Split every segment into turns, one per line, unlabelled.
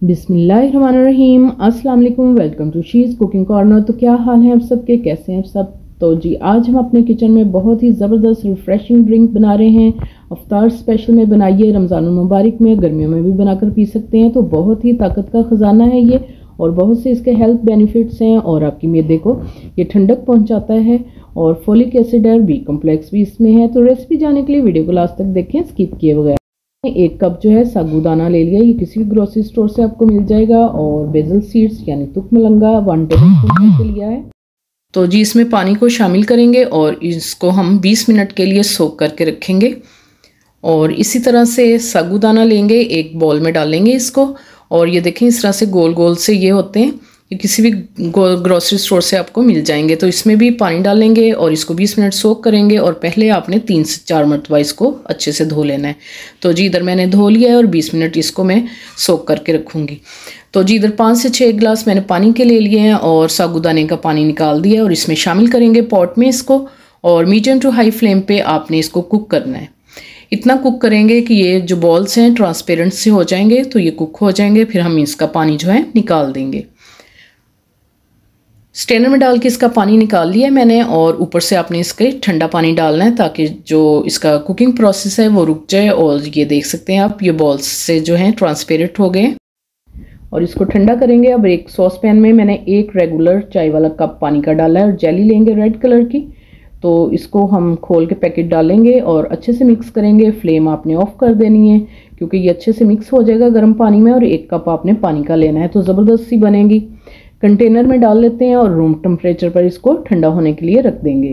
बिस्मिल्लाहिर्रहमानिर्रहीम, अस्सलाम वालेकुम। Welcome to she's cooking corner. तो क्या हाल है आप सबके, कैसे हैं आप सब। तो जी आज हम अपने किचन में बहुत ही ज़बरदस्त रिफ़्रेशिंग ड्रिंक बना रहे हैं। अफ्तार स्पेशल में बनाइए, रमज़ान मुबारक में गर्मियों में भी बनाकर पी सकते हैं। तो बहुत ही ताकत का ख़जाना है ये और बहुत से इसके हेल्थ बेनिफिट्स हैं और आपकी मैदे को ये ठंडक पहुँचाता है और फोलिक एसिड और बी कम्प्लेक्स भी इसमें है। तो रेसिपी जानने के लिए वीडियो को लास्ट तक देखें स्किप किए बगैर। 1 कप जो है साबूदाना ले लिया, ये किसी भी ग्रोसरी स्टोर से आपको मिल जाएगा। और बेजल सीड्स यानी तुकमलंगा 1 टेबलस्पून लिया है। तो जी इसमें पानी को शामिल करेंगे और इसको हम 20 मिनट के लिए सोक करके रखेंगे। और इसी तरह से साबूदाना लेंगे, एक बॉल में डालेंगे इसको और ये देखें इस तरह से गोल गोल से ये होते हैं, ये किसी भी ग्रोसरी स्टोर से आपको मिल जाएंगे। तो इसमें भी पानी डालेंगे और इसको 20 मिनट सोक करेंगे और पहले आपने 3 से 4 मरतबा इसको अच्छे से धो लेना है। तो जी इधर मैंने धो लिया है और 20 मिनट इसको मैं सोक करके रखूँगी। तो जी इधर 5 से 6 गिलास मैंने पानी के ले लिए हैं और साबूदाने का पानी निकाल दिया और इसमें शामिल करेंगे पॉट में इसको। और मीडियम टू हाई फ्लेम पे आपने इसको कुक करना है। इतना कुक करेंगे कि ये जो बॉल्स हैं ट्रांसपेरेंट से हो जाएंगे, तो ये कुक हो जाएंगे, फिर हम इसका पानी जो है निकाल देंगे। स्ट्रेनर में डाल के इसका पानी निकाल लिया है मैंने और ऊपर से आपने इसके ठंडा पानी डालना है ताकि जो इसका कुकिंग प्रोसेस है वो रुक जाए। और ये देख सकते हैं आप, ये बॉल्स से जो हैं ट्रांसपेरेंट हो गए और इसको ठंडा करेंगे। अब एक सॉस पैन में मैंने 1 रेगुलर चाय वाला कप पानी का डाला है और जेली लेंगे रेड कलर की। तो इसको हम खोल के पैकेट डालेंगे और अच्छे से मिक्स करेंगे। फ्लेम आपने ऑफ कर देनी है क्योंकि ये अच्छे से मिक्स हो जाएगा गर्म पानी में। और 1 कप आपने पानी का लेना है तो ज़बरदस्त सी बनेगी। कंटेनर में डाल लेते हैं और रूम टेम्परेचर पर इसको ठंडा होने के लिए रख देंगे।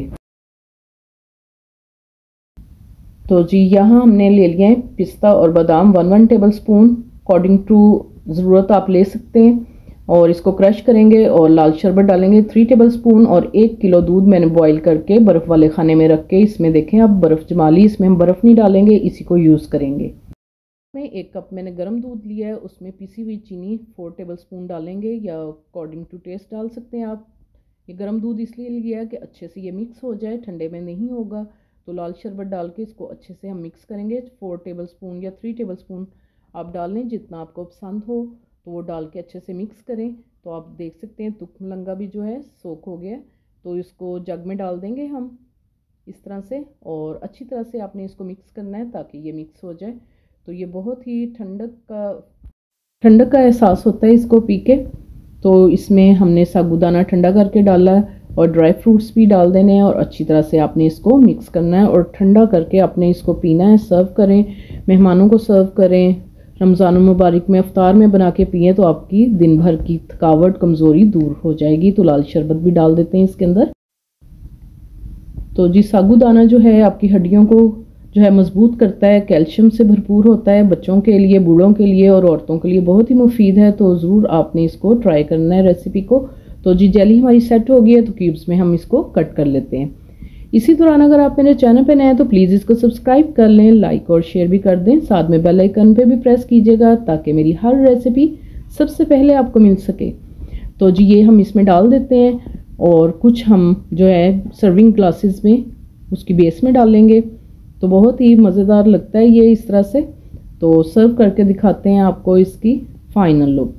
तो जी यहाँ हमने ले लिए हैं पिस्ता और बादाम 1 टेबलस्पून, अकॉर्डिंग टू ज़रूरत आप ले सकते हैं। और इसको क्रश करेंगे और लाल शरबत डालेंगे 3 टेबलस्पून। और 1 किलो दूध मैंने बॉईल करके बर्फ़ वाले खाने में रख के इसमें देखें अब बर्फ़ जमा ली। इसमें हम बर्फ़ नहीं डालेंगे, इसी को यूज़ करेंगे। में 1 कप मैंने गर्म दूध लिया है, उसमें पिसी हुई चीनी 4 टेबलस्पून डालेंगे या अकॉर्डिंग टू टेस्ट डाल सकते हैं आप। ये गर्म दूध इसलिए लिया है कि अच्छे से ये मिक्स हो जाए, ठंडे में नहीं होगा। तो लाल शरबत डाल के इसको अच्छे से हम मिक्स करेंगे। 4 टेबलस्पून या 3 टेबलस्पून आप डाल लें, जितना आपको पसंद हो तो वो डाल के अच्छे से मिक्स करें। तो आप देख सकते हैं तुकमलंगा भी जो है सोक हो गया। तो इसको जग में डाल देंगे हम इस तरह से और अच्छी तरह से आपने इसको मिक्स करना है ताकि ये मिक्स हो जाए। तो ये बहुत ही ठंडक का एहसास होता है इसको पी के। तो इसमें हमने साबूदाना ठंडा करके डाला है और ड्राई फ्रूट्स भी डाल देने हैं और अच्छी तरह से आपने इसको मिक्स करना है और ठंडा करके आपने इसको पीना है। सर्व करें, मेहमानों को सर्व करें। रमज़ान मुबारक में अफ्तार में बना के पिएँ तो आपकी दिन भर की थकावट कमज़ोरी दूर हो जाएगी। तो लाल शरबत भी डाल देते हैं इसके अंदर। तो जी साबूदाना जो है आपकी हड्डियों को जो है मजबूत करता है, कैल्शियम से भरपूर होता है। बच्चों के लिए, बूढ़ों के लिए और औरतों के लिए बहुत ही मुफीद है। तो ज़रूर आपने इसको ट्राई करना है रेसिपी को। तो जी जेली हमारी सेट हो गई है, तो क्यूब्स में हम इसको कट कर लेते हैं। इसी दौरान अगर आप मेरे चैनल पे नए हैं तो प्लीज़ इसको सब्सक्राइब कर लें, लाइक और शेयर भी कर दें। साथ में बेल आइकन पे भी प्रेस कीजिएगा ताकि मेरी हर रेसिपी सबसे पहले आपको मिल सके। तो जी ये हम इसमें डाल देते हैं और कुछ हम जो है सर्विंग ग्लासेस में उसकी बेस में डालेंगे। तो बहुत ही मज़ेदार लगता है ये इस तरह से। तो सर्व करके दिखाते हैं आपको इसकी फ़ाइनल लुक।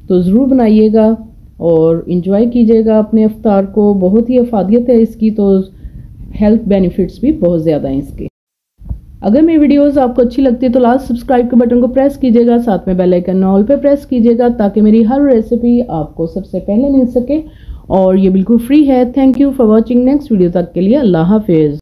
तो ज़रूर बनाइएगा और इन्जॉय कीजिएगा अपने अफ्तार को। बहुत ही अफादियत है इसकी, तो हेल्थ बेनिफिट्स भी बहुत ज़्यादा हैं इसके। अगर मेरी वीडियोस आपको अच्छी लगती है तो लास्ट सब्सक्राइब के बटन को प्रेस कीजिएगा, साथ में बेल आइकन ऑल पे प्रेस कीजिएगा ताकि मेरी हर रेसिपी आपको सबसे पहले मिल सके और ये बिल्कुल फ्री है। Thank you for watching. Next video तक के लिए अल्लाह हाफिज़।